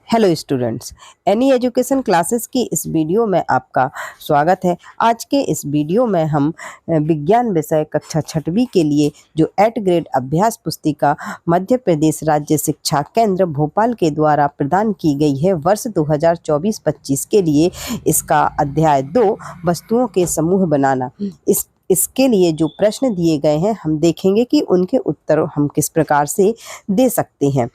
Hello students, any education classes की इस video में आपका स्वागत है। आज के इस वीडियो में हम विज्ञान विषय कक्षा 6वीं के लिए जो 8 ग्रेड अभ्यास पुस्तिका मध्य प्रदेश राज्य शिक्षा केंद्र भोपाल के द्वारा प्रदान की गई है वर्ष 2024-25 के लिए, इसका अध्याय 2 वस्तुओं के समूह बनाना। इसके लिए जो प्रश्न दिए गए हैं हम देखेंगे कि उनके उत्तर हम किस प्रकार से दे सकते हैं।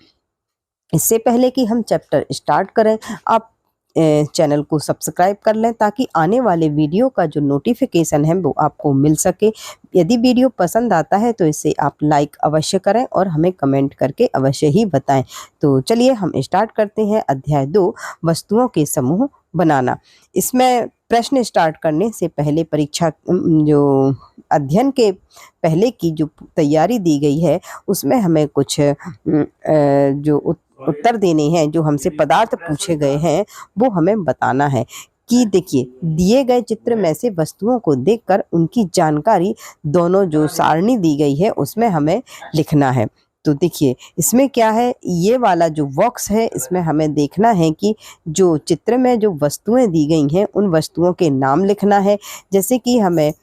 इससे पहले कि हम चैप्टर स्टार्ट करें, आप चैनल को सब्सक्राइब कर लें ताकि आने वाले वीडियो का जो नोटिफिकेशन है वो आपको मिल सके। यदि वीडियो पसंद आता है तो इसे आप लाइक अवश्य करें और हमें कमेंट करके अवश्य ही बताएं। तो चलिए हम स्टार्ट करते हैं अध्याय 2 वस्तुओं के समूह बनाना। इसमें प्रश्न स्टार्ट करने से पहले परीक्षा जो अध्ययन के पहले की जो तैयारी दी गई है उसमें हमें कुछ जो उत्तर देने हैं, जो हमसे पदार्थ पूछे गए हैं वो हमें बताना है कि देखिए दिए गए चित्र में से वस्तुओं को देखकर उनकी जानकारी दोनों जो सारणी दी गई है उसमें हमें लिखना है। तो देखिए इसमें क्या है, ये वाला जो बॉक्स है इसमें हमें देखना है कि जो चित्र में जो वस्तुएं दी गई हैं उन वस्तुओं के नाम लिखना है। जैसे कि हमें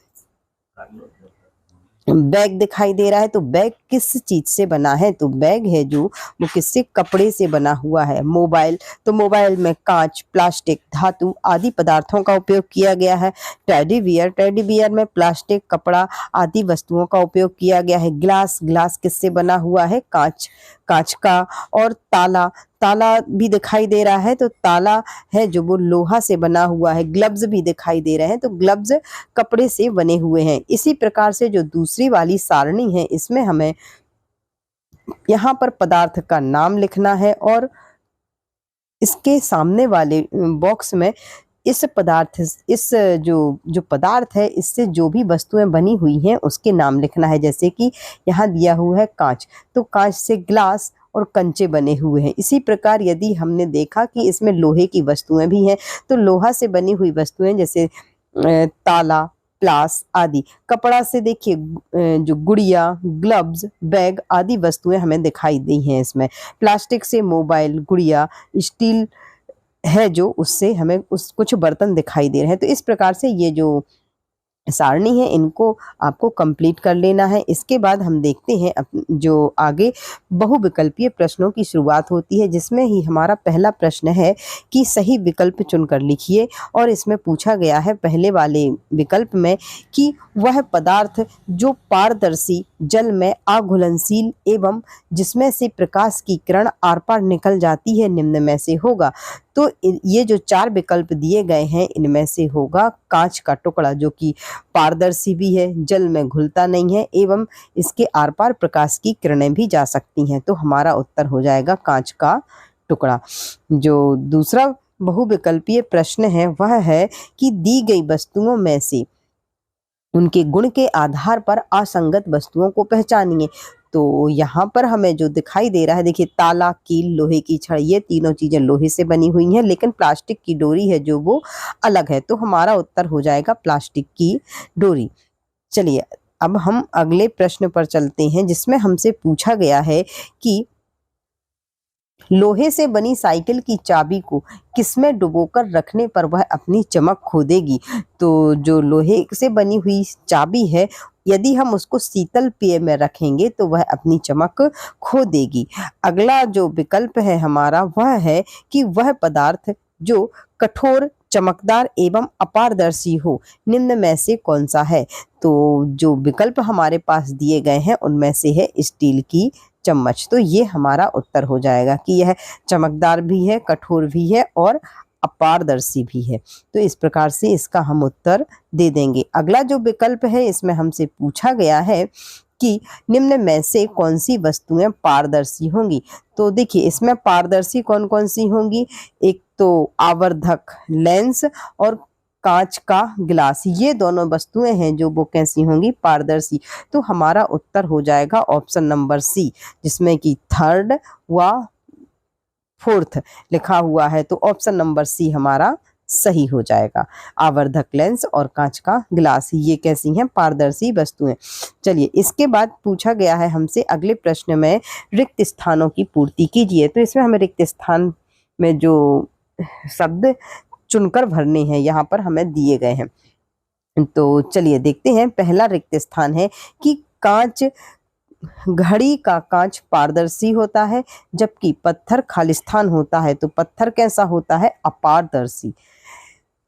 बैग दिखाई दे रहा है, तो बैग किस चीज से बना है, तो बैग है जो वो किससे, कपड़े से बना हुआ है। मोबाइल, तो मोबाइल में कांच, प्लास्टिक, धातु आदि पदार्थों का उपयोग किया गया है। टेडी बियर में प्लास्टिक, कपड़ा आदि वस्तुओं का उपयोग किया गया है। ग्लास किससे बना हुआ है, कांच का। और ताला भी दिखाई दे रहा है, तो ताला है जो वो लोहा से बना हुआ है। ग्लव्स भी दिखाई दे रहे हैं, तो ग्लव्स कपड़े से बने हुए हैं। इसी प्रकार से जो दूसरी वाली सारणी है इसमें हमें यहाँ पर पदार्थ का नाम लिखना है और इसके सामने वाले बॉक्स में इस जो पदार्थ है इससे जो भी वस्तुएं बनी हुई हैं उसके नाम लिखना है। जैसे कि यहाँ दिया हुआ है कांच, तो कांच से ग्लास और कंचे बने हुए हैं। इसी प्रकार यदि हमने देखा कि इसमें लोहे की वस्तुएं भी हैं, तो लोहा से बनी हुई वस्तुएं जैसे ताला, प्लास आदि। कपड़ा से देखिए जो गुड़िया, ग्लव्स, बैग आदि वस्तुएं हमें दिखाई दी हैं इसमें। प्लास्टिक से मोबाइल, गुड़िया, स्टील है जो उससे हमें कुछ बर्तन दिखाई दे रहे हैं। तो इस प्रकार से ये जो सारणी है इनको आपको कंप्लीट कर लेना है। इसके बाद हम देखते हैं जो आगे बहुविकल्पीय प्रश्नों की शुरुआत होती है, जिसमें ही हमारा पहला प्रश्न है कि सही विकल्प चुनकर लिखिए। और इसमें पूछा गया है पहले वाले विकल्प में कि वह पदार्थ जो पारदर्शी, जल में अघुलनशील एवं जिसमें से प्रकाश की किरण आर पार निकल जाती है निम्न में से होगा। तो ये जो 4 विकल्प दिए गए हैं इनमें से होगा कांच का टुकड़ा, जो कि पारदर्शी भी है, जल में घुलता नहीं है एवं इसके आर पार प्रकाश की किरणें भी जा सकती हैं। तो हमारा उत्तर हो जाएगा कांच का टुकड़ा। जो दूसरा बहुविकल्पीय प्रश्न है वह है कि दी गई वस्तुओं में से उनके गुण के आधार पर असंगत वस्तुओं को पहचानिए। तो यहाँ पर हमें जो दिखाई दे रहा है, देखिए ताला, कील, लोहे की छड़ी, ये तीनों चीजें लोहे से बनी हुई हैं, लेकिन प्लास्टिक की डोरी है जो वो अलग है। तो हमारा उत्तर हो जाएगा प्लास्टिक की डोरी। चलिए अब हम अगले प्रश्न पर चलते हैं, जिसमें हमसे पूछा गया है कि लोहे से बनी साइकिल की चाबी को किसमें डुबोकर रखने पर वह अपनी चमक खो देगी। तो जो लोहे से बनी हुई चाबी है यदि हम उसको शीतल पेय में रखेंगे तो वह अपनी चमक खो देगी। अगला जो विकल्प है हमारा वह है कि वह पदार्थ जो कठोर, चमकदार एवं अपारदर्शी हो, निम्न में से कौन सा है। तो जो विकल्प हमारे पास दिए गए हैं उनमें से है स्टील की चम्मच। तो ये हमारा उत्तर हो जाएगा कि यह चमकदार भी है, कठोर भी है और अपारदर्शी भी है। तो इस प्रकार से इसका हम उत्तर दे देंगे। अगला जो विकल्प है इसमें हमसे पूछा गया है कि निम्न में से कौन सी वस्तुएं पारदर्शी होंगी। तो देखिए इसमें पारदर्शी कौन कौन सी होंगी, एक तो आवर्धक लेंस और कांच का गिलास, ये दोनों वस्तुएं हैं जो वो कैसी होंगी, पारदर्शी। तो हमारा उत्तर हो जाएगा ऑप्शन नंबर सी, जिसमें कि 3rd व 4th लिखा हुआ है। तो ऑप्शन नंबर सी हमारा सही हो जाएगा। आवर्धक लेंस और कांच का गिलास ये कैसी हैं, पारदर्शी वस्तुएं। चलिए इसके बाद पूछा गया है हमसे अगले प्रश्न में रिक्त स्थानों की पूर्ति कीजिए। तो इसमें हमें रिक्त स्थान में जो शब्द चुनकर भरने हैं यहाँ पर हमें दिए गए हैं। तो चलिए देखते हैं। पहला रिक्त स्थान है कि कांच, घड़ी का कांच पारदर्शी होता है जबकि पत्थर खालिस्तान होता है। तो पत्थर कैसा होता है? अपारदर्शी।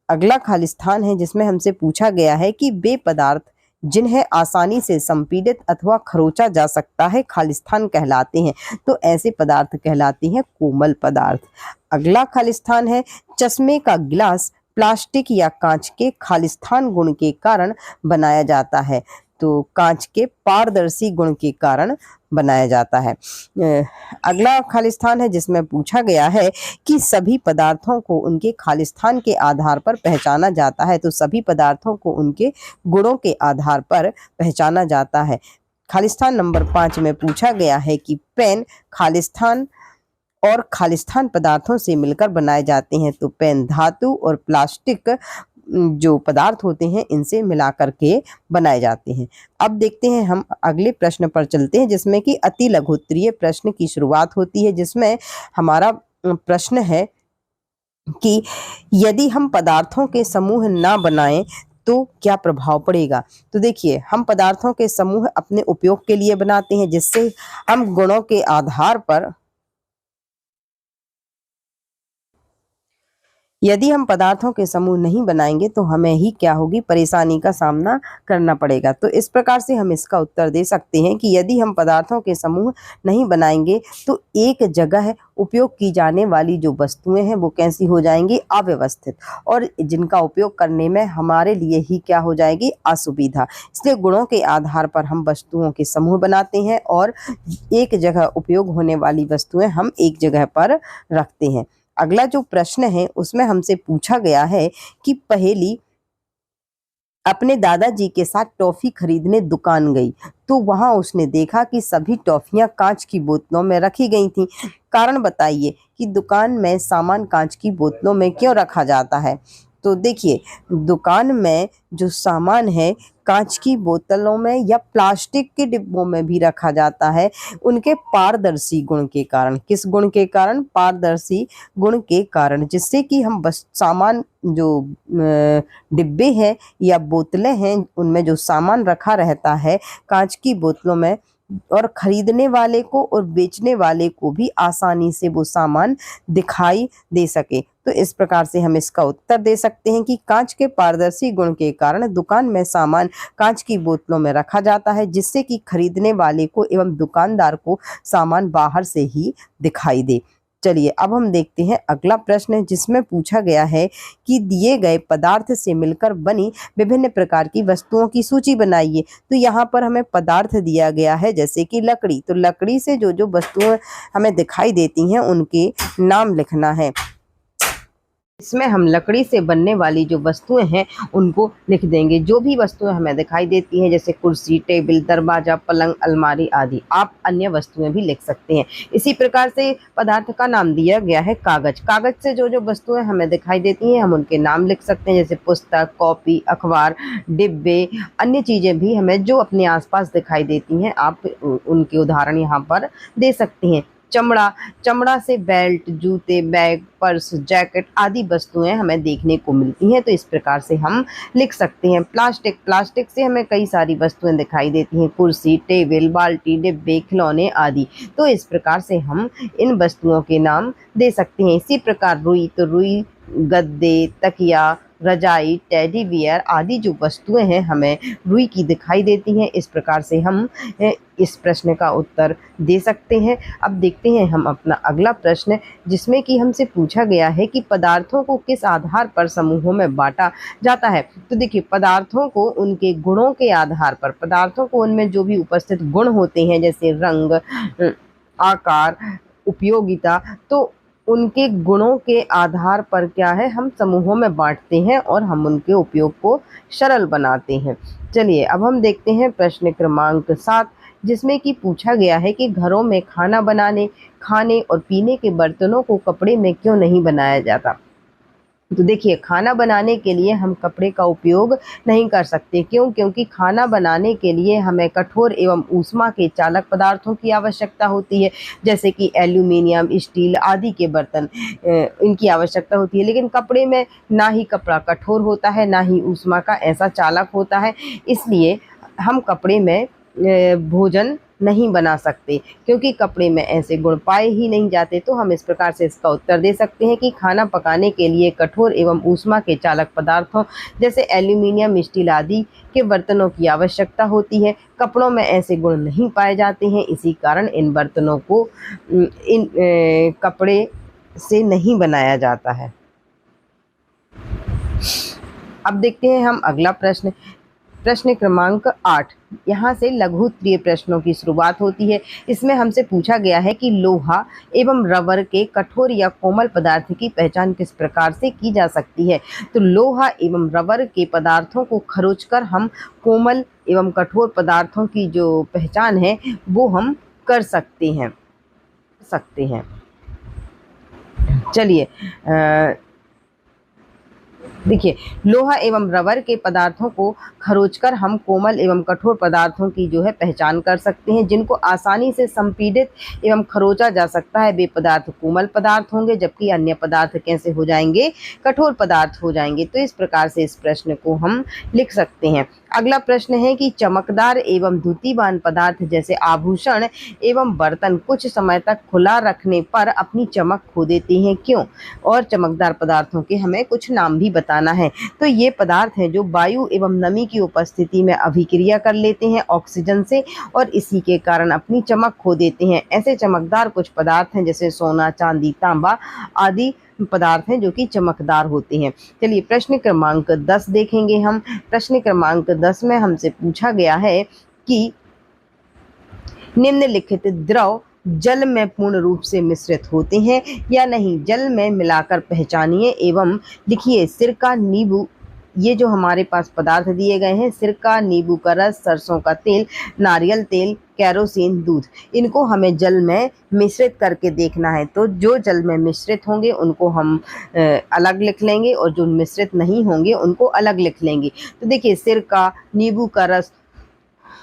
अगला खालिस्तान है जिसमें हमसे पूछा गया है कि वे पदार्थ जिन्हें आसानी से संपीड़ित अथवा खरोचा जा सकता है खालिस्तान कहलाते हैं। तो ऐसे पदार्थ कहलाते हैं कोमल पदार्थ। अगला खालिस्तान है चश्मे का गिलास प्लास्टिक या कांच के खालिस्तान गुण के कारण बनाया जाता है। तो कांच के पारदर्शी गुण के कारण बनाया जाता है। अगला खालिस्तान है जिसमें पूछा गया है कि सभी पदार्थों को उनके खालिस्तान के आधार पर पहचाना जाता है। तो सभी पदार्थों को उनके गुणों के आधार पर पहचाना जाता है। खालिस्तान नंबर 5 में पूछा गया है कि पेन खालिस्तान और खालिस्तान पदार्थों से मिलकर बनाए जाते हैं। तो पेन धातु और प्लास्टिक जो पदार्थ होते हैं इनसे मिलाकर के बनाए जाते हैं। अब देखते हैं हम अगले प्रश्न पर चलते हैं जिसमें कि अति लघुत्तरीय प्रश्न की शुरुआत होती है, जिसमें हमारा प्रश्न है कि यदि हम पदार्थों के समूह ना बनाएं तो क्या प्रभाव पड़ेगा। तो देखिए, हम पदार्थों के समूह अपने उपयोग के लिए बनाते हैं जिससे हम गुणों के आधार पर, यदि हम पदार्थों के समूह नहीं बनाएंगे तो हमें ही क्या होगी, परेशानी का सामना करना पड़ेगा। तो इस प्रकार से हम इसका उत्तर दे सकते हैं कि यदि हम पदार्थों के समूह नहीं बनाएंगे तो एक जगह उपयोग की जाने वाली जो वस्तुएं हैं वो कैसी हो जाएंगी, अव्यवस्थित, और जिनका उपयोग करने में हमारे लिए ही क्या हो जाएगी, असुविधा। इसलिए गुणों के आधार पर हम वस्तुओं के समूह बनाते हैं और एक जगह उपयोग होने वाली वस्तुएं हम एक जगह पर रखते हैं। अगला जो प्रश्न है उसमें हमसे पूछा गया है कि पहेली अपने दादाजी के साथ टॉफी खरीदने दुकान गई तो वहां उसने देखा कि सभी टॉफियां कांच की बोतलों में रखी गई थी। कारण बताइए कि दुकान में सामान कांच की बोतलों में क्यों रखा जाता है। तो देखिए, दुकान में जो सामान है कांच की बोतलों में या प्लास्टिक के डिब्बों में भी रखा जाता है उनके पारदर्शी गुण के कारण। किस गुण के कारण? पारदर्शी गुण के कारण, जिससे कि हम बस सामान जो डिब्बे हैं या बोतलें हैं उनमें जो सामान रखा रहता है कांच की बोतलों में, और खरीदने वाले को और बेचने वाले को भी आसानी से वो सामान दिखाई दे सके। तो इस प्रकार से हम इसका उत्तर दे सकते हैं कि कांच के पारदर्शी गुण के कारण दुकान में सामान कांच की बोतलों में रखा जाता है जिससे कि खरीदने वाले को एवं दुकानदार को सामान बाहर से ही दिखाई दे। चलिए अब हम देखते हैं अगला प्रश्न जिसमें पूछा गया है कि दिए गए पदार्थ से मिलकर बनी विभिन्न प्रकार की वस्तुओं की सूची बनाइए। तो यहाँ पर हमें पदार्थ दिया गया है जैसे कि लकड़ी। तो लकड़ी से जो जो वस्तुएं हमें दिखाई देती हैं उनके नाम लिखना है। इसमें हम लकड़ी से बनने वाली जो वस्तुएं हैं उनको लिख देंगे। जो भी वस्तुएं हमें दिखाई देती हैं जैसे कुर्सी, टेबल, दरवाजा, पलंग, अलमारी आदि, आप अन्य वस्तुएं भी लिख सकते हैं। इसी प्रकार से पदार्थ का नाम दिया गया है कागज। कागज से जो जो वस्तुएं हमें दिखाई देती हैं हम उनके नाम लिख सकते हैं जैसे पुस्तक, कॉपी, अखबार, डिब्बे, अन्य चीजें भी हमें जो अपने आसपास दिखाई देती हैं आप उनके उदाहरण यहाँ पर दे सकते हैं। चमड़ा, चमड़ा से बेल्ट, जूते, बैग, पर्स, जैकेट आदि वस्तुएं हमें देखने को मिलती हैं। तो इस प्रकार से हम लिख सकते हैं। प्लास्टिक, प्लास्टिक से हमें कई सारी वस्तुएं दिखाई देती हैं, कुर्सी, टेबल, बाल्टी, डिब्बे, खिलौने आदि। तो इस प्रकार से हम इन वस्तुओं के नाम दे सकते हैं। इसी प्रकार रुई, तो रुई गद्दे, तकिया, रजाई, टेडी बियर आदि जो वस्तुएं हैं हमें रुई की दिखाई देती हैं। इस प्रकार से हम इस प्रश्न का उत्तर दे सकते हैं। अब देखते हैं हम अपना अगला प्रश्न जिसमें कि हमसे पूछा गया है कि पदार्थों को किस आधार पर समूहों में बांटा जाता है। तो देखिए, पदार्थों को उनके गुणों के आधार पर, पदार्थों को उनमें जो भी उपस्थित गुण होते हैं जैसे रंग, आकार, उपयोगिता, तो उनके गुणों के आधार पर क्या है, हम समूहों में बांटते हैं और हम उनके उपयोग को सरल बनाते हैं। चलिए अब हम देखते हैं प्रश्न क्रमांक 7 जिसमें कि पूछा गया है कि घरों में खाना बनाने, खाने और पीने के बर्तनों को कपड़े में क्यों नहीं बनाया जाता। तो देखिए, खाना बनाने के लिए हम कपड़े का उपयोग नहीं कर सकते। क्यों? क्योंकि खाना बनाने के लिए हमें कठोर एवं ऊष्मा के चालक पदार्थों की आवश्यकता होती है, जैसे कि एल्यूमीनियम, स्टील आदि के बर्तन, इनकी आवश्यकता होती है। लेकिन कपड़े में ना ही कपड़ा कठोर होता है, ना ही ऊष्मा का ऐसा चालक होता है, इसलिए हम कपड़े में भोजन नहीं बना सकते, क्योंकि कपड़े में ऐसे गुण पाए ही नहीं जाते। तो हम इस प्रकार से इसका उत्तर दे सकते हैं कि खाना पकाने के लिए कठोर एवं ऊष्मा के चालक पदार्थों जैसे एल्यूमीनियम, स्टील आदि के बर्तनों की आवश्यकता होती है। कपड़ों में ऐसे गुण नहीं पाए जाते हैं, इसी कारण इन बर्तनों को इन कपड़े से नहीं बनाया जाता है। अब देखते हैं हम अगला प्रश्न। प्रश्न क्रमांक 8। यहाँ से लघु उत्तरीय प्रश्नों की शुरुआत होती है। इसमें हमसे पूछा गया है कि लोहा एवं रबर के कठोर या कोमल पदार्थ की पहचान किस प्रकार से की जा सकती है। तो लोहा एवं रबर के पदार्थों को खरोंचकर हम कोमल एवं कठोर पदार्थों की जो पहचान है वो हम कर सकते हैं। चलिए, देखिए, लोहा एवं रबर के पदार्थों को खरोंचकर हम कोमल एवं कठोर पदार्थों की जो है पहचान कर सकते हैं। जिनको आसानी से संपीड़ित एवं खरोंचा जा सकता है वे पदार्थ कोमल पदार्थ होंगे, जबकि अन्य पदार्थ कैसे हो जाएंगे, कठोर पदार्थ हो जाएंगे। तो इस प्रकार से इस प्रश्न को हम लिख सकते हैं। अगला प्रश्न है कि चमकदार एवं द्युतिवान पदार्थ जैसे आभूषण एवं बर्तन कुछ समय तक खुला रखने पर अपनी चमक खो देते हैं, क्यों? और चमकदार पदार्थों के हमें कुछ नाम भी बताना है। तो ये पदार्थ हैं जो वायु एवं नमी की उपस्थिति में अभिक्रिया कर लेते हैं ऑक्सीजन से, और इसी के कारण अपनी चमक खो देते हैं। ऐसे चमकदार कुछ पदार्थ हैं जैसे सोना, चांदी, तांबा आदि पदार्थ हैं जो कि चमकदार होते हैं। चलिए, प्रश्न क्रमांक 10 देखेंगे हम। प्रश्न क्रमांक 10 में हमसे पूछा गया है कि निम्नलिखित द्रव जल में पूर्ण रूप से मिश्रित होते हैं या नहीं, जल में मिलाकर पहचानिए एवं लिखिए। सिरका, नींबू, ये जो हमारे पास पदार्थ दिए गए हैं, सिरका, नींबू का रस, सरसों का तेल, नारियल तेल, केरोसिन, दूध, इनको हमें जल में मिश्रित करके देखना है। तो जो जल में मिश्रित होंगे उनको हम अलग लिख लेंगे और जो मिश्रित नहीं होंगे उनको अलग लिख लेंगे। तो देखिए, सिरका, नींबू का रस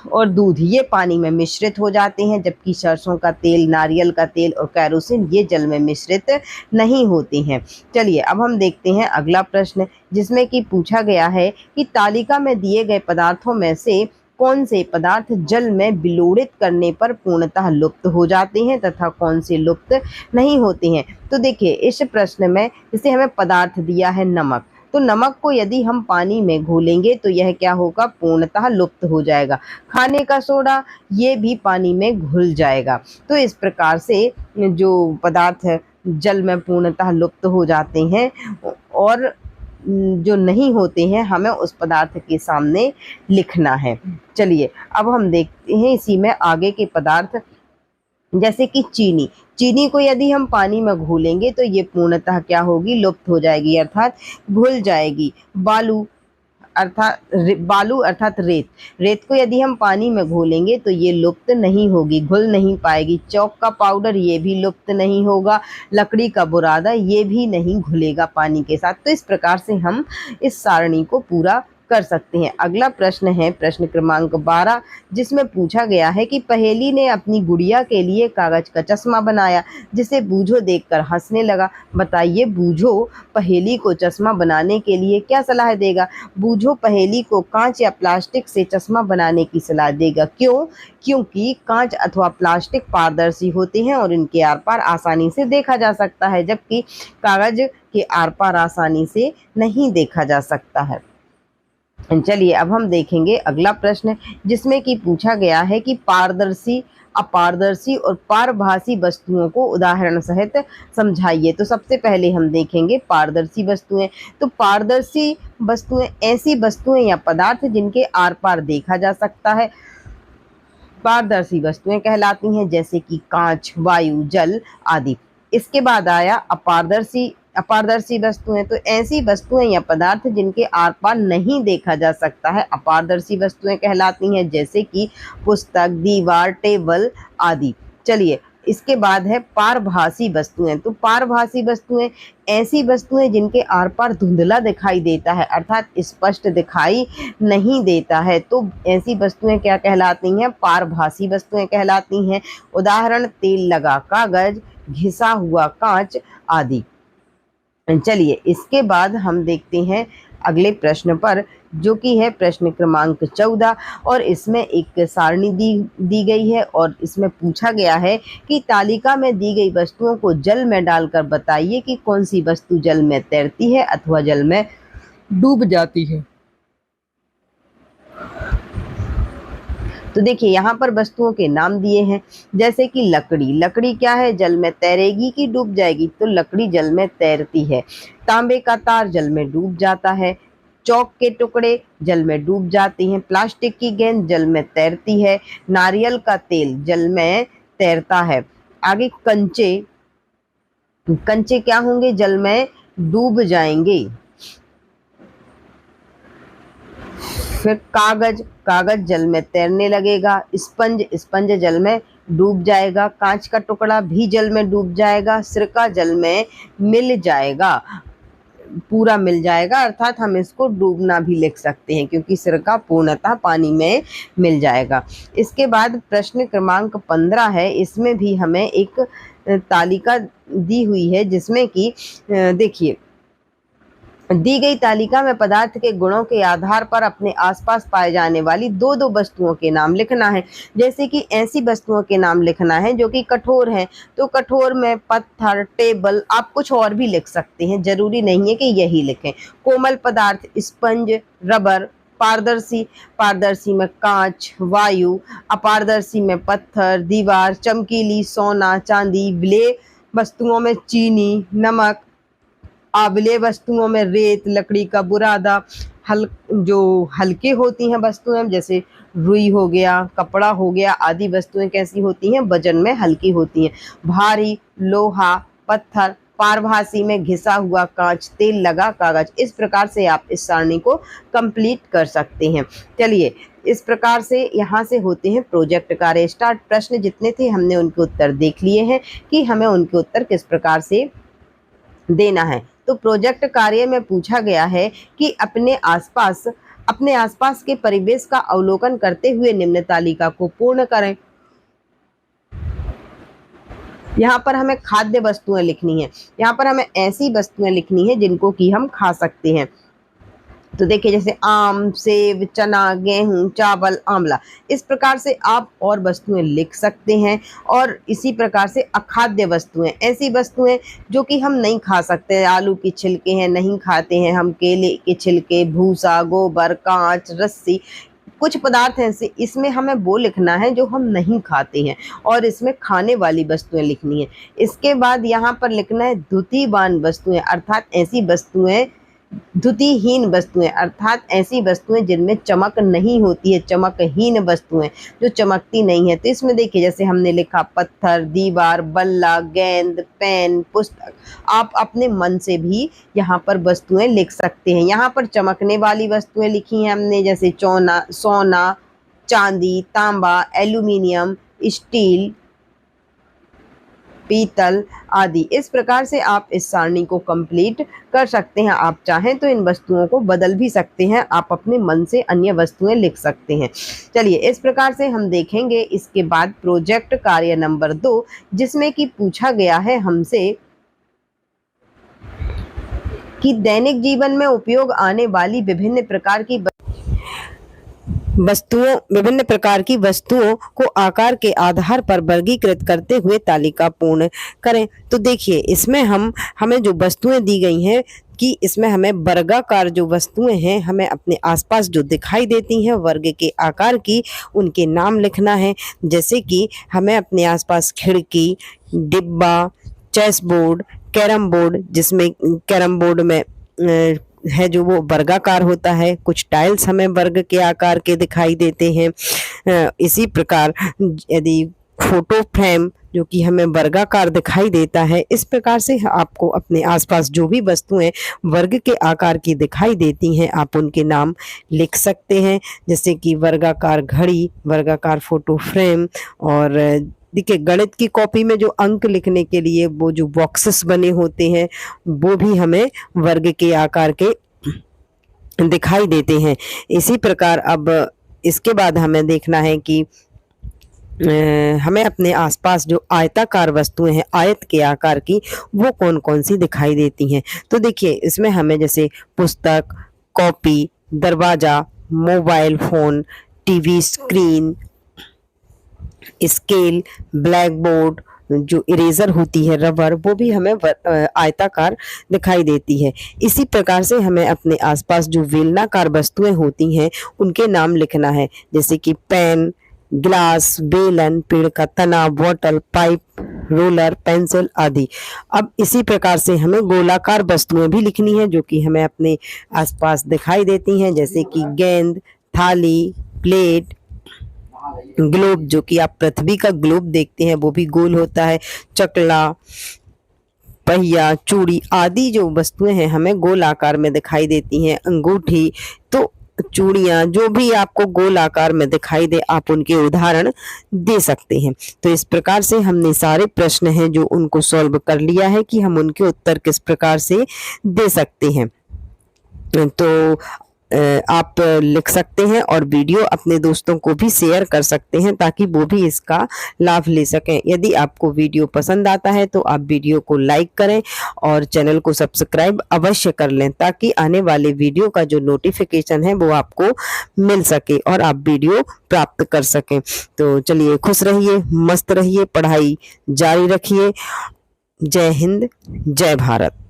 और दूध ये पानी में मिश्रित हो जाते हैं, जबकि सरसों का तेल, नारियल का तेल और केरोसिन ये जल में मिश्रित नहीं होते हैं। चलिए, अब हम देखते हैं अगला प्रश्न, जिसमें कि पूछा गया है कि तालिका में दिए गए पदार्थों में से कौन से पदार्थ जल में विलोड़ित करने पर पूर्णतः लुप्त हो जाते हैं तथा कौन से लुप्त नहीं होते हैं। तो देखिए, इस प्रश्न में जैसे हमें पदार्थ दिया है नमक, तो नमक को यदि हम पानी में घोलेंगे तो यह क्या होगा, पूर्णतः लुप्त हो जाएगा। खाने का सोडा ये भी पानी में घुल जाएगा। तो इस प्रकार से जो पदार्थ जल में पूर्णतः लुप्त हो जाते हैं और जो नहीं होते हैं हमें उस पदार्थ के सामने लिखना है। चलिए, अब हम देखते हैं इसी में आगे के पदार्थ, जैसे कि चीनी। चीनी को यदि हम पानी में घोलेंगे तो ये पूर्णतः क्या होगी, लुप्त हो जाएगी, अर्थात घुल जाएगी। बालू अर्थात रेत, रेत को यदि हम पानी में घोलेंगे तो ये लुप्त नहीं होगी, घुल नहीं पाएगी। चौक का पाउडर ये भी लुप्त नहीं होगा। लकड़ी का बुरादा ये भी नहीं घुलेगा पानी के साथ। तो इस प्रकार से हम इस सारणी को पूरा कर सकते हैं। अगला प्रश्न है प्रश्न क्रमांक 12, जिसमें पूछा गया है कि पहेली ने अपनी गुड़िया के लिए कागज का चश्मा बनाया जिसे बूझो देखकर हंसने लगा। बताइए, बूझो पहेली को चश्मा बनाने के लिए क्या सलाह देगा। बूझो पहेली को कांच या प्लास्टिक से चश्मा बनाने की सलाह देगा। क्यों? क्योंकि कांच अथवा प्लास्टिक पारदर्शी होते हैं और इनके आर पार आसानी से देखा जा सकता है, जबकि कागज के आर पार आसानी से नहीं देखा जा सकता है। चलिए, अब हम देखेंगे अगला प्रश्न, जिसमें कि पूछा गया है कि पारदर्शी, अपारदर्शी और पारभासी वस्तुओं को उदाहरण सहित समझाइए। तो सबसे पहले हम देखेंगे पारदर्शी वस्तुएं। तो पारदर्शी वस्तुएं ऐसी वस्तुएं या पदार्थ जिनके आर पार देखा जा सकता है, पारदर्शी वस्तुएं कहलाती हैं, जैसे कि कांच, वायु, जल आदि। इसके बाद आया अपारदर्शी वस्तुएं। तो ऐसी वस्तुएं या पदार्थ जिनके आर पार नहीं देखा जा सकता है अपारदर्शी वस्तुएं कहलाती हैं, जैसे कि पुस्तक, दीवार, टेबल आदि। चलिए, इसके बाद है पारभासी वस्तुएं। तो पारभासी वस्तुएं ऐसी वस्तुएं जिनके आर पार धुंधला दिखाई देता है, अर्थात स्पष्ट दिखाई नहीं देता है, तो ऐसी वस्तुएं क्या कहलाती हैं? पारभासी वस्तुएं कहलाती हैं। उदाहरण तेल लगा कागज, घिसा हुआ कांच आदि। चलिए इसके बाद हम देखते हैं अगले प्रश्न पर, जो कि है प्रश्न क्रमांक 14 और इसमें एक सारणी दी गई है और इसमें पूछा गया है कि तालिका में दी गई वस्तुओं को जल में डालकर बताइए कि कौन सी वस्तु जल में तैरती है अथवा जल में डूब जाती है। तो देखिए यहाँ पर वस्तुओं के नाम दिए हैं, जैसे कि लकड़ी। लकड़ी क्या है? जल में तैरेगी कि डूब जाएगी? तो लकड़ी जल में तैरती है। तांबे का तार जल में डूब जाता है। चौक के टुकड़े जल में डूब जाती हैं। प्लास्टिक की गेंद जल में तैरती है। नारियल का तेल जल में तैरता है। आगे कंचे, कंचे क्या होंगे? जल में डूब जाएंगे। फिर कागज, कागज जल में तैरने लगेगा। स्पंज, स्पंज जल में डूब जाएगा। कांच का टुकड़ा भी जल में डूब जाएगा। सिरका जल में मिल जाएगा, पूरा मिल जाएगा, अर्थात हम इसको डूबना भी लिख सकते हैं क्योंकि सिरका पूर्णतः पानी में मिल जाएगा। इसके बाद प्रश्न क्रमांक 15 है। इसमें भी हमें एक तालिका दी हुई है जिसमें कि देखिए, दी गई तालिका में पदार्थ के गुणों के आधार पर अपने आसपास पाए जाने वाली दो दो वस्तुओं के नाम लिखना है। जैसे कि ऐसी वस्तुओं के नाम लिखना है जो कि कठोर हैं, तो कठोर में पत्थर, टेबल, आप कुछ और भी लिख सकते हैं, जरूरी नहीं है कि यही लिखें। कोमल पदार्थ स्पंज, रबर। पारदर्शी, पारदर्शी में कांच, वायु। अपारदर्शी में पत्थर, दीवार। चमकीली, सोना, चांदी। विलेय वस्तुओं में चीनी, नमक। आबले वस्तुओं में रेत, लकड़ी का बुरादा। जो हल्के होती हैं वस्तुएं, जैसे रुई हो गया, कपड़ा हो गया आदि वस्तुएं कैसी होती हैं? वजन में हल्की होती हैं। भारी, लोहा, पत्थर। पारभासी में घिसा हुआ कांच, तेल लगा कागज। इस प्रकार से आप इस सारणी को कंप्लीट कर सकते हैं। चलिए इस प्रकार से यहाँ से होते हैं प्रोजेक्ट कार्य स्टार्ट। प्रश्न जितने थे हमने उनके उत्तर देख लिए हैं कि हमें उनके उत्तर किस प्रकार से देना है। तो प्रोजेक्ट कार्य में पूछा गया है कि अपने आसपास के परिवेश का अवलोकन करते हुए निम्न तालिका को पूर्ण करें। यहाँ पर हमें खाद्य वस्तुएं लिखनी है। यहाँ पर हमें ऐसी वस्तुएं लिखनी है जिनको कि हम खा सकते हैं। तो देखिए जैसे आम, सेब, चना, गेहूं, चावल, आंवला। इस प्रकार से आप और वस्तुएं लिख सकते हैं। और इसी प्रकार से अखाद्य वस्तुएं, ऐसी वस्तुएं जो कि हम नहीं खा सकते। आलू की छिलके हैं, नहीं खाते हैं हम। केले के छिलके, भूसा, गोबर, कांच, रस्सी। कुछ पदार्थ हैं ऐसे, इसमें हमें वो लिखना है जो हम नहीं खाते हैं और इसमें खाने वाली वस्तुएं लिखनी है। इसके बाद यहाँ पर लिखना है द्युतिवान वस्तुएं, अर्थात ऐसी वस्तुएं, द्युतिहीन वस्तुएं, अर्थात ऐसी वस्तुएं जिनमें चमक नहीं होती है, चमकहीन वस्तुएं जो चमकती नहीं है। तो इसमें देखिए जैसे हमने लिखा पत्थर, दीवार, बल्ला, गेंद, पेन, पुस्तक। आप अपने मन से भी यहाँ पर वस्तुएं लिख सकते हैं। यहाँ पर चमकने वाली वस्तुएं लिखी हैं हमने, जैसे सोना, चांदी, तांबा, एल्यूमिनियम, स्टील, पीतल आदि। इस प्रकार से आप इस सारणी को कंप्लीट कर सकते हैं। आप चाहें तो इन वस्तुओं को बदल भी सकते हैं, आप अपने मन से अन्य वस्तुएं लिख सकते हैं। चलिए इस प्रकार से हम देखेंगे इसके बाद प्रोजेक्ट कार्य नंबर 2, जिसमें कि पूछा गया है हमसे कि जीवन में उपयोग आने वाली विभिन्न प्रकार की वस्तुओं को आकार के आधार पर वर्गीकृत करते हुए तालिका पूर्ण करें। तो देखिए इसमें हमें जो वस्तुएं दी गई हैं कि इसमें हमें वर्गाकार जो वस्तुएं हैं हमें अपने आसपास जो दिखाई देती हैं वर्ग के आकार की, उनके नाम लिखना है। जैसे कि हमें अपने आसपास खिड़की, डिब्बा, चेस बोर्ड, कैरम बोर्ड, जिसमें कैरम बोर्ड में है जो वो वर्गाकार होता है। कुछ टाइल्स हमें वर्ग के आकार के दिखाई देते हैं। इसी प्रकार यदि फोटो फ्रेम जो कि हमें वर्गाकार दिखाई देता है, इस प्रकार से आपको अपने आसपास जो भी वस्तुएं वर्ग के आकार की दिखाई देती हैं आप उनके नाम लिख सकते हैं। जैसे कि वर्गाकार घड़ी, वर्गाकार फोटो फ्रेम और देखिए गणित की कॉपी में जो अंक लिखने के लिए वो जो बॉक्सेस बने होते हैं वो भी हमें वर्ग के आकार के दिखाई देते हैं। इसी प्रकार अब इसके बाद हमें देखना है कि हमें अपने आसपास जो आयताकार वस्तुएं हैं आयत के आकार की वो कौन कौन सी दिखाई देती हैं। तो देखिए इसमें हमें जैसे पुस्तक, कॉपी, दरवाजा, mobile phone, TV screen, scale, black board, जो इरेजर होती है रबर, वो भी हमें आयताकार दिखाई देती है। इसी प्रकार से हमें अपने आसपास जो बेलनाकार वस्तुएं होती हैं उनके नाम लिखना है, जैसे कि पेन, ग्लास, बेलन, पेड़ का तना, बॉटल, पाइप, रोलर, पेंसिल आदि। अब इसी प्रकार से हमें गोलाकार वस्तुएं भी लिखनी है जो कि हमें अपने आसपास दिखाई देती हैं, जैसे कि गेंद, थाली, प्लेट, ग्लोब, जो कि आप पृथ्वी का ग्लोब देखते हैं वो भी गोल होता है, चकला, पहिया, चूड़ी आदि जो वस्तुएं हैं हमें गोल आकार में दिखाई देती हैं, अंगूठी। तो चूड़ियां जो भी आपको गोल आकार में दिखाई दे आप उनके उदाहरण दे सकते हैं। तो इस प्रकार से हमने सारे प्रश्न हैं जो उनको सॉल्व कर लिया है कि हम उनके उत्तर किस प्रकार से दे सकते हैं। तो आप लिख सकते हैं और वीडियो अपने दोस्तों को भी शेयर कर सकते हैं ताकि वो भी इसका लाभ ले सकें। यदि आपको वीडियो पसंद आता है तो आप वीडियो को लाइक करें और चैनल को सब्सक्राइब अवश्य कर लें ताकि आने वाले वीडियो का जो नोटिफिकेशन है वो आपको मिल सके और आप वीडियो प्राप्त कर सकें। तो चलिए खुश रहिए, मस्त रहिए, पढ़ाई जारी रखिए। जय हिंद, जय भारत।